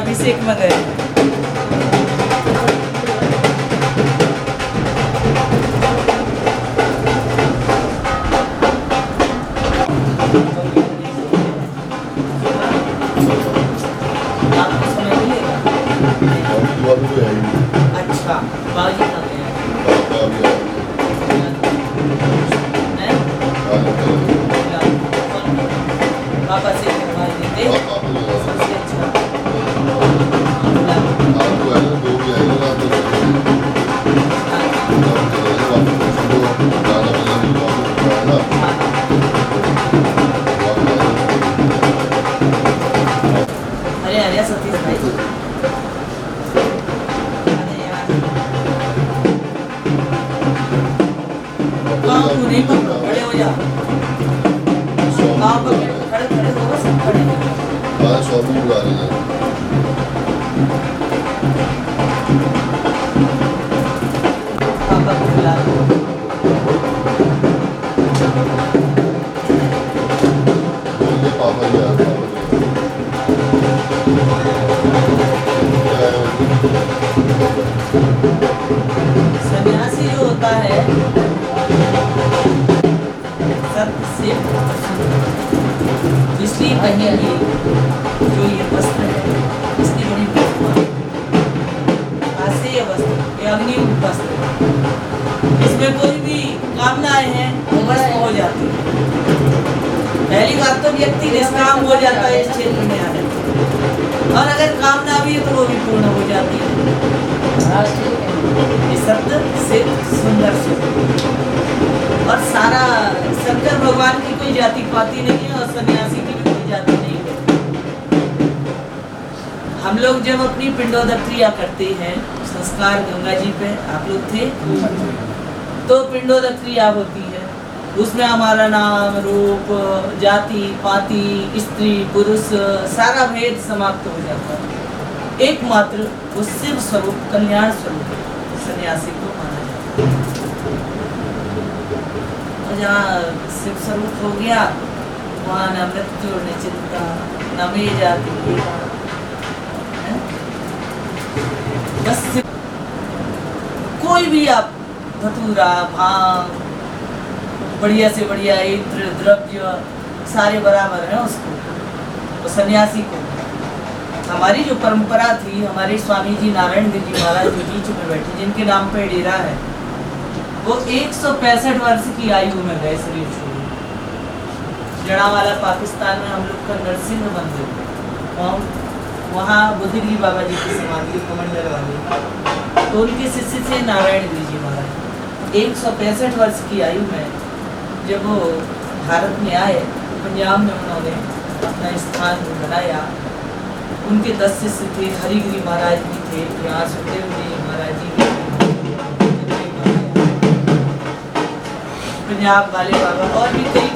अभिषेक में गए। अच्छा, बाबूजी कहाँ गए हैं? पापा से करवाई देते सबसे अच्छा। अरे अरे सतीश भाई नहीं खड़े हो जा। आप खड़े खड़े हो बस खड़े हो। हाँ शॉपिंग बुला रही है। पापा को बुला लो। बोलिए पापा जी आ रहे सन्यासी जो होता है इसलिए कहेंगे जो ये वस्त्र है इसकी बड़ी महिमा है। आसेय वस्त्र, ये अग्नि वस्त्र, इसमें कोई भी कामनाएं हैं वो भस्म हो जाती है। पहली बात तो व्यक्ति निष्काम हो जाता है इस क्षेत्र में आने, और अगर कामना भी है तो वो भी पूर्ण हो जाती है। ये शब्द सिद्ध सुंदर शब्द, और सारा शंकर भगवान की कोई जाति पाति नहीं है और सन्यासी की भी कोई जाति नहीं है। हम लोग जब अपनी पिंडोदक क्रिया करते हैं, संस्कार गंगा जी पे आप लोग थे, तो पिंडोदक क्रिया होती है। उसमें हमारा नाम रूप जाति पाति स्त्री पुरुष सारा भेद समाप्त हो जाता है। एकमात्र वो शिव स्वरूप कल्याण स्वरूप सन्यासी को माना जाता है। जहाँ शिव स्वरूप हो गया वहाँ न मृत्यु न चिंता न में जाती है। बस कोई भी आप धतूरा भांग बढ़िया से बढ़िया इत्र द्रव्य सारे बराबर हैं उसको, तो सन्यासी को। हमारी जो परंपरा थी, हमारे स्वामी जी नारायण देव जी महाराज जो बीच में बैठे जिनके नाम पे डेरा है, वो 165 वर्ष की आयु में गए शरीर छोड़। जड़ावाला पाकिस्तान में हम लोग का नरसिंह मंदिर और वहाँ बुद्धिगिरी बाबा जी की समाधि कमंडल वाले, तो उनके शिष्य थे नारायण देव जी महाराज। 165 वर्ष की आयु में जब वो भारत में आए, पंजाब में उन्होंने अपना स्थान बनाया। उनके 10 शिष्य थे, हरिगिरी महाराज भी थे, यहाँ सुखदेव जी महाराज जी भी पंजाब वाले बाबा और भी कई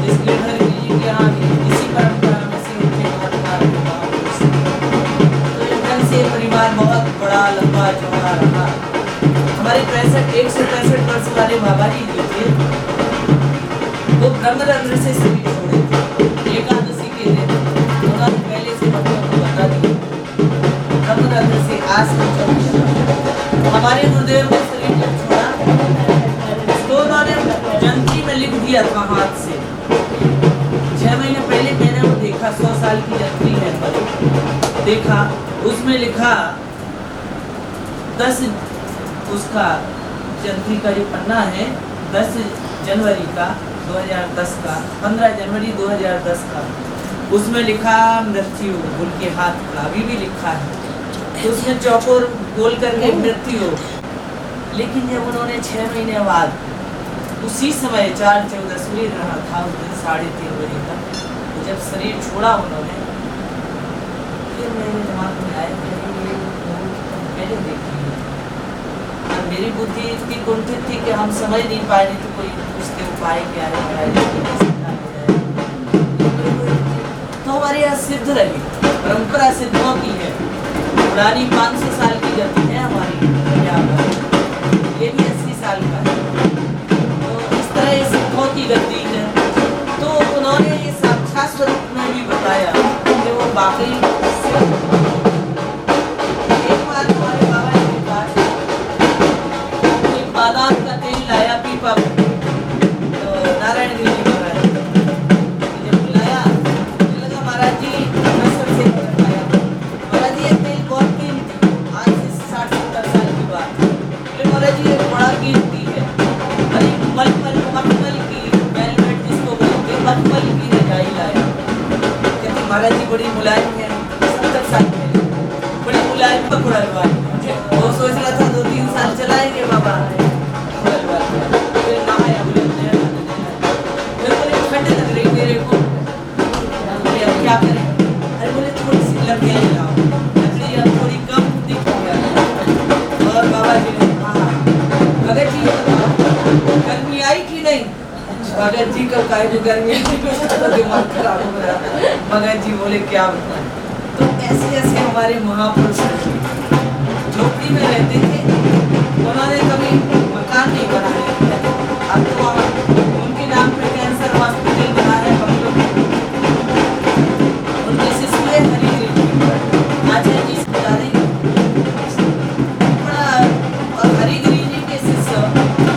जिसके हरिगिरी जी के यहाँ इसी परंपरा में से तो से परिवार बहुत बड़ा लंबा चौड़ा रहा। हमारे 165 वर्ष वाले बाबा जी जो थे वो ब्रह्मरंध्र से शरीर छोड़े थे। एकादशी के दिन उन्होंने पहले से भक्तों को बता दिया ब्रह्मरंध्र से आज हमारे गुरुदेव ने शरीर जब छोड़ा तो उन्होंने जंत्री में लिख दिया था हाथ से। 6 महीने पहले मैंने वो देखा, 100 साल की जंत्री है पर देखा, उसमें लिखा 10 उसका जंत्री का जो पन्ना है 10 जनवरी का 2010 का 15 जनवरी 2010 का, उसमें लिखा मृत्यु उनके हाथ का अभी भी लिखा है, तो उसमें चौकोर गोल करके मृत्यु। लेकिन जब उन्होंने 6 महीने बाद उसी समय 4/14 सूर्य रहा था उस दिन 3:30 बजे तक, तो जब शरीर छोड़ा उन्होंने, फिर मेरे दिमाग में आया मैंने देखी और मेरी बुद्धि इतनी कुंठित थी कि हम समझ नहीं पाए, नहीं तो कोई उसके उपाय क्या है तो हमारे यहाँ सिद्ध रही परंपरा सिद्धों की है, पुरानी 500 साल की गति है हमारी पंजाब में, ये भी 80 साल का है। तो इस तरह ये सिद्धों की गति है। तो उन्होंने ये साक्षात स्वरूप में भी बताया कि वो वाकई लाइफ में खुड़लवा वो सोच रहा था 2-3 साल चलाएंगे बाबा खुड़लवा फिर नहाया बोले फिर बोले ठंड लग रही मेरे को बोले अब क्या करें अरे बोले थोड़ी सी लकड़ियाँ जलाओ लकड़ियाँ थोड़ी कम दिख गया और बाबा जी ने कहा भगत जी ये बताओ गर्मी आई कि नहीं भगत जी का काहे को गर्मी आई तो दिमाग खराब हो गया भगत जी बोले क्या बताएं तो ऐसे ऐसे हमारे महापुरुष झोपड़ी में रहते थे उन्होंने कभी मकान नहीं बनाया अब तो वहाँ उनके नाम पे कैंसर हॉस्पिटल बना है हम लोग उनके शिष्य हरिगिरी आचार्य जी से बड़ा और हरिगिरी जी के शिष्य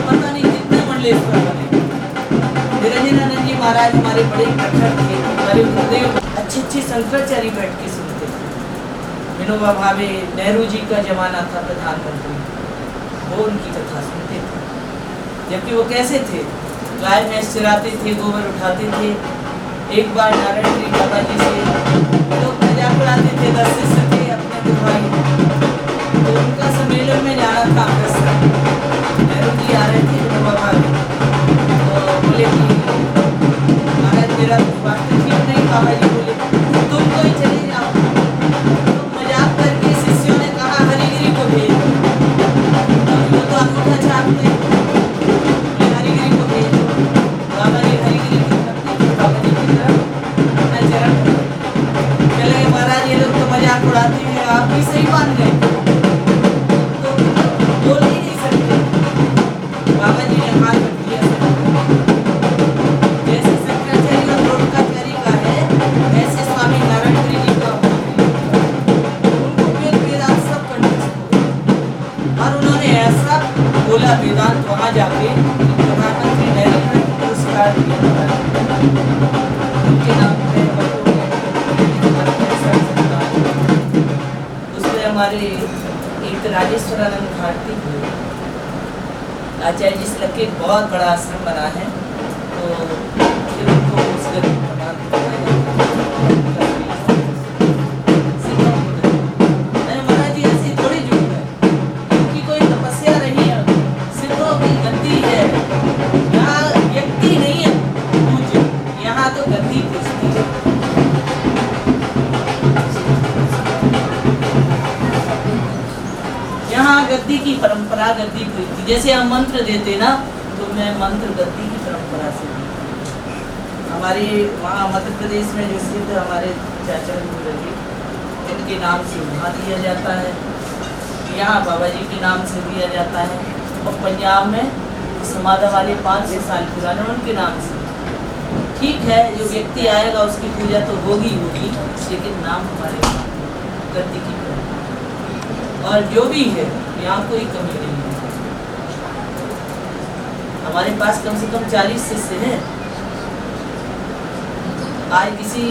पता नहीं कितने मंडलेश्वर बने निरंजनानंद जी महाराज हमारे बड़े कट्टर थे हमारे गुरुदेव अच्छे शंकराचार्य बैठ के सुनते थे विनोबा भावे नेहरू जी का जमाना था प्रधानमंत्री वो उनकी कथा सुनते थे जबकि वो कैसे थे गाय भैंस चराते थे गोबर उठाते थे एक बार नारायण जी बाबा जी से लोग मजाक उड़ाते थे 10 शिष्य थे अपने दो भाई तो उनका सम्मेलन में जाना था अमृतसर नेहरू जी आ रहे थे विनोबा भावे तो बोले कि महाराज मेरा स्वास्थ्य ठीक नहीं बाबा जी बोले तुम तो ही चले जाओ तो मजाक करके शिष्यों ने कहा हरिगिरी को भेज दो वो तो अंगूठा छापते बोले हरिगिरी को भेज दो बाबा जी हरिगिरी की तरफ देखो बाबा जी की तरफ अपना चरण चले गए महाराज ये लोग तो मजाक उड़ाते हैं आप भी सही मान गए तो बोल ही नहीं सकते बाबा जी ने हाथ रख दिया जैसे शंकराचार्य का द्रोणकाचार्य का है ऐसे स्वामी नारायण गिरी जी का उनको वेदांत सब कंठस्थ और उन्होंने ऐसा बोला वेदांत वहाँ जाके प्रधानमंत्री नेहरू ने पुरस्कार दिया उनके नाम पे उसमें हमारे एक राजेश्वरानंद भारती आचार्य जी से लग के एक बहुत बड़ा आश्रम बना है तो फिर उनको उस गरीब प्रणाम करवाया महाराज जी ऐसी थोड़ी जुड़ गए क्योंकि कोई तपस्या रही है सिद्धों की गद्दी है यहाँ व्यक्ति नहीं है पूज्य यहाँ तो गद्दी पूजती है यहाँ गद्दी की परंपरा गद्दी पूजती जैसे हम मंत्र देते ना तो मैं मंत्र गद्दी की परंपरा से हमारे वहाँ मध्य प्रदेश में जो सिद्ध हमारे चाचा जी उनके नाम से वहाँ दिया जाता है यहाँ बाबा जी के नाम से दिया जाता है और पंजाब में समाधा वाले 5-6 साल पुराने उनके नाम से ठीक है जो व्यक्ति आएगा उसकी पूजा तो होगी लेकिन नाम हमारे गद्दी की और जो भी है यहाँ कोई कमी नहीं है हमारे पास कम से कम 40 शिष्य हैं आज किसी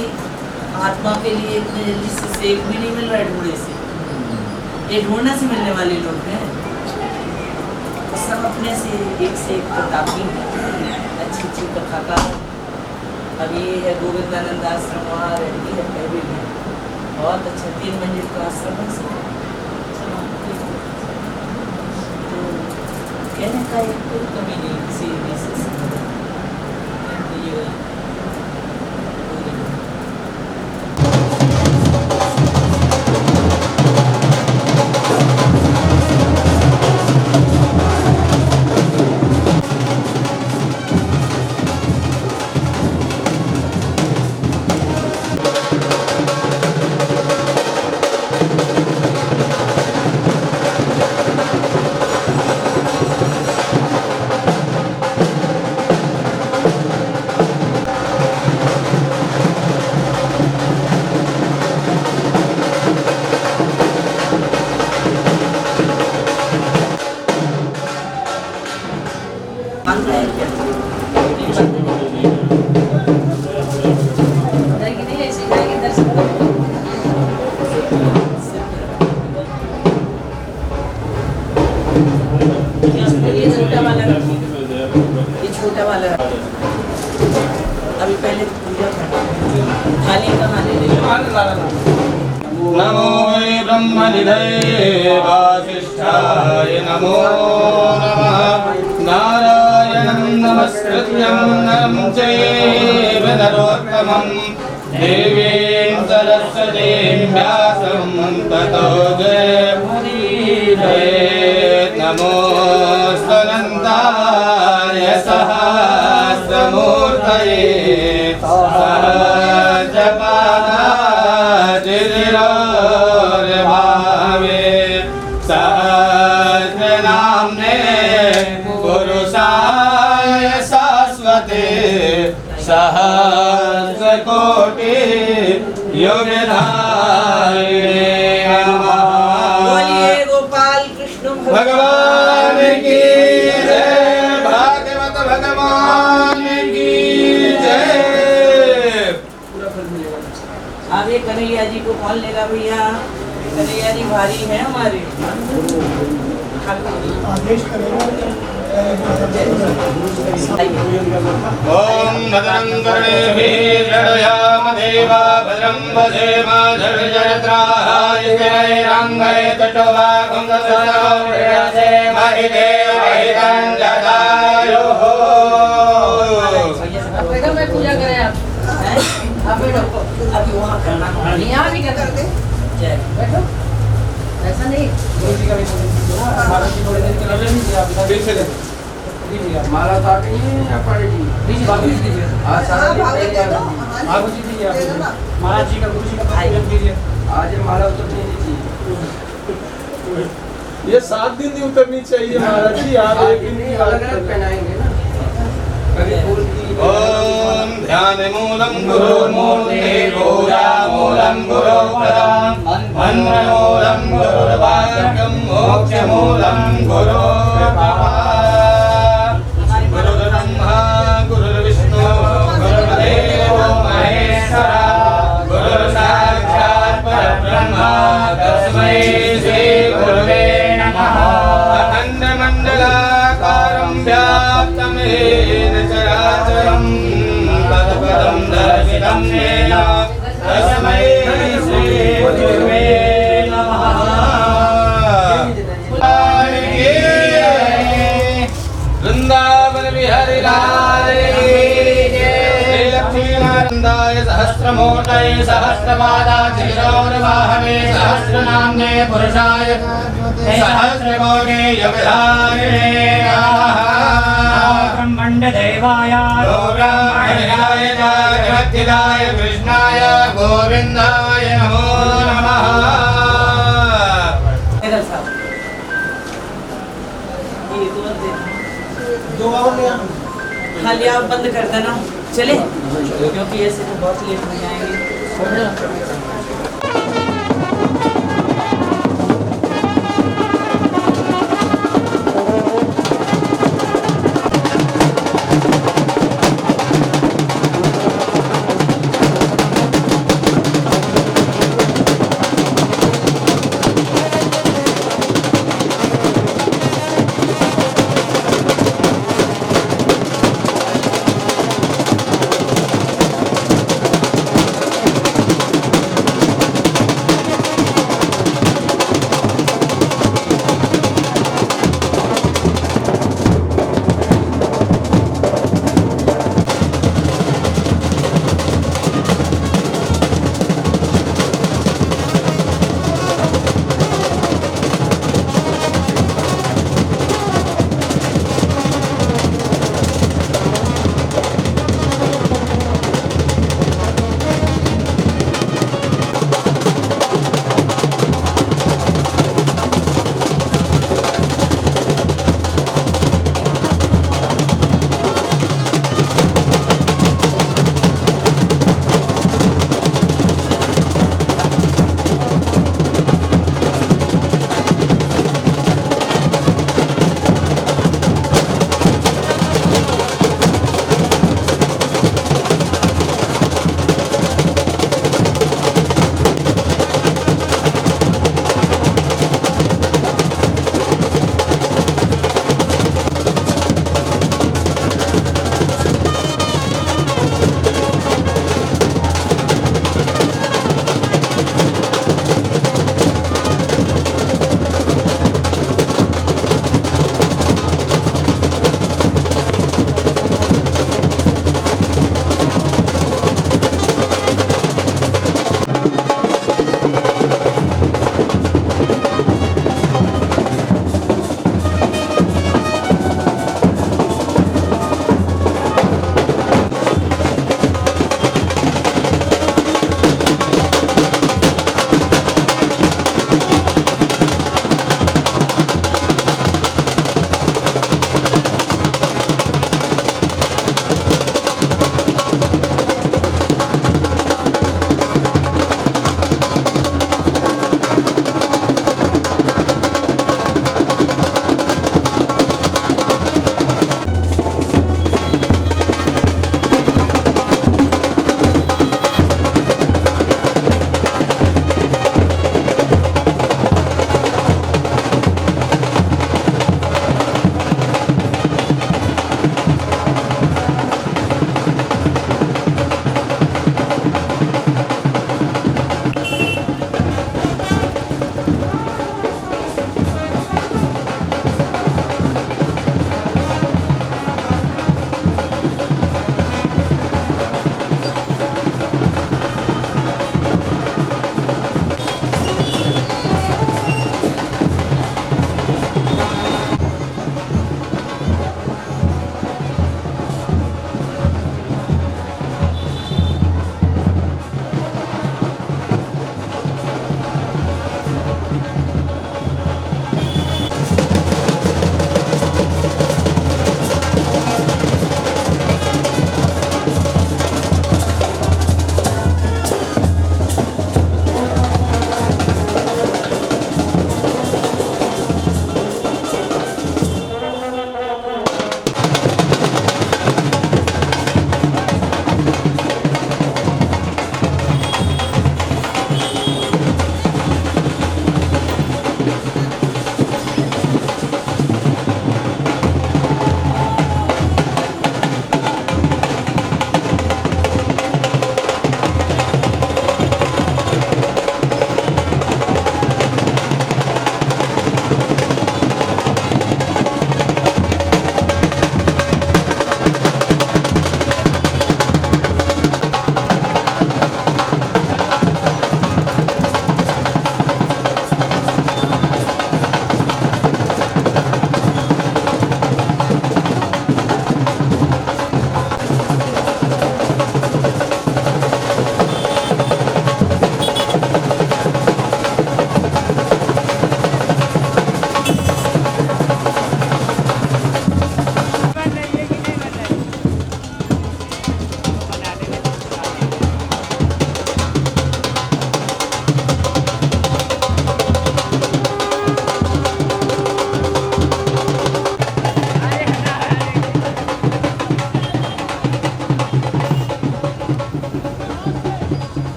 आत्मा के लिए इतने जल्दी शिष्य एक भी नहीं मिल रहा है ढूंढे से ये ढूंढने से मिलने वाले लोग हैं सब अपने से एक प्रतापी हैं अच्छी कथाकार अब ये है गोविंदानंद आश्रम वहाँ रहती है पहले भी बहुत अच्छा 3 मंजिल का आश्रम है कहने का एक कोई कमी नहीं किसी भी से ब्रह्मनिधये वासिष्ठाय नमो नमः। नारायणं नमस्कृत्यं नरं चैव नरोत्तमं देवीं सरस्वतीं व्यासं ततो जयमुदीरयेत्। नमोऽस्तुनन्ताय सहस्रमूर्तये सहस्रपादाजिरोर्भावे सहस्रनाम्ने पुरुषाय शाश्वते सहस्रकोटि युगधारिणे नमः। बोलिए गोपाल कृष्ण भगवान की जय, भागवत भगवान की जय। अब ये कन्हैया जी को कौन लेगा भैया? कन्हैया जी भारी है हमारे। ओम भद्रं कर्णेभिर्ययाम देवा भद्रं वदेमाधर्जत्राय स्थिरैरङ्गैः तटोभागं दशरसे महिदेव महितं जदायुः। बैठो, मैं पूजा करें आप बैठो। अभी वहाँ करना यहाँ भी क्या करते? जय बैठो, ऐसा नहीं। माला तो आपकी है या पड़ेगी? हाँ, सारा महाराज जी का गुरु जी का पूजन कीजिए। आज ये माला उतरनी दीजिए। ये 7 दिन नहीं उतरनी चाहिए महाराज जी, आप एक दिन की बात अलग कर अलग रहे हैं। पहनाएंगे ना। कभी फूल की ओम ध्यानमूलं गुरुर्मूर्ते पूजामूलं गुरुप्रदाम् मन्त्रमूलं गुरुर्वाक्यं मोक्षमूलं गुरुर्कृपा। गुरुर्ब्रह्मा गुरुर्विष्णु गुरुर्देवो महेश्वरः गुरुर्साक्षात् परब्रह्म तस्मै श्री गुरवे नमः। अखण्डमण्डलाकारं व्याप्तं येन चराचरं तत्पदं दर्शितं येन तस्मै श्री गुरवे नमः। वृंदावन बिहारी लाल की जय। लक्ष्मीनारायणाय सहस्रमूर्तये सहस्रपादाक्षिरौर्वाहवे सहस्रनाम्ने पुरुषाय सहस्रकोटि युगधारिणे नमः। ब्रह्मण्डदेवाय ब्रह्मण्याय जगद्धिताय कृष्णाय गोविन्दाय नमो नमः। इधर साहब ये तुरंत दे। खाली आप बंद कर देना चले, क्योंकि ऐसे तो बहुत लेट हो जाएंगे।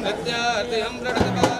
प्रत्यार्थिहं प्रणतपालम्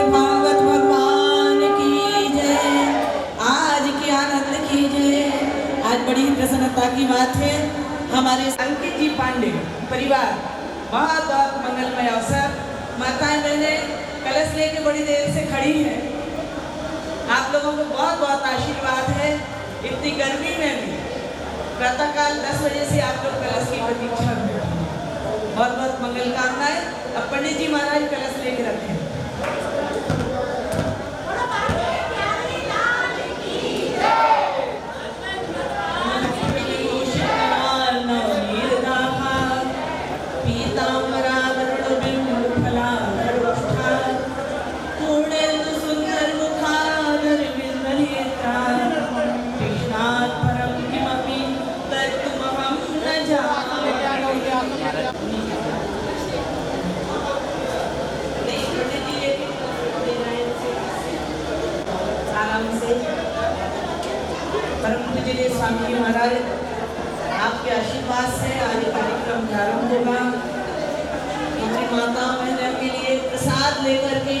भागवत भगवान की जय। आज की आनंद की जय। आज बड़ी प्रसन्नता की बात है, हमारे अंकित जी पांडे परिवार बहुत बहुत मंगलमय अवसर। माताएं बहनें कलश लेके बड़ी देर से खड़ी हैं। आप लोगों को बहुत बहुत आशीर्वाद है। इतनी गर्मी में भी प्रातःकाल 10 बजे से आप लोग कलश की प्रतीक्षा में बैठे हैं। बहुत बहुत मंगल कामनाएं। अब पंडित जी महाराज कलश लेके रखें। परम पूज्य स्वामी महाराज आपके आशीर्वाद से आज कार्यक्रम प्रारंभ होगा। माताओं बहनों के लिए प्रसाद लेकर के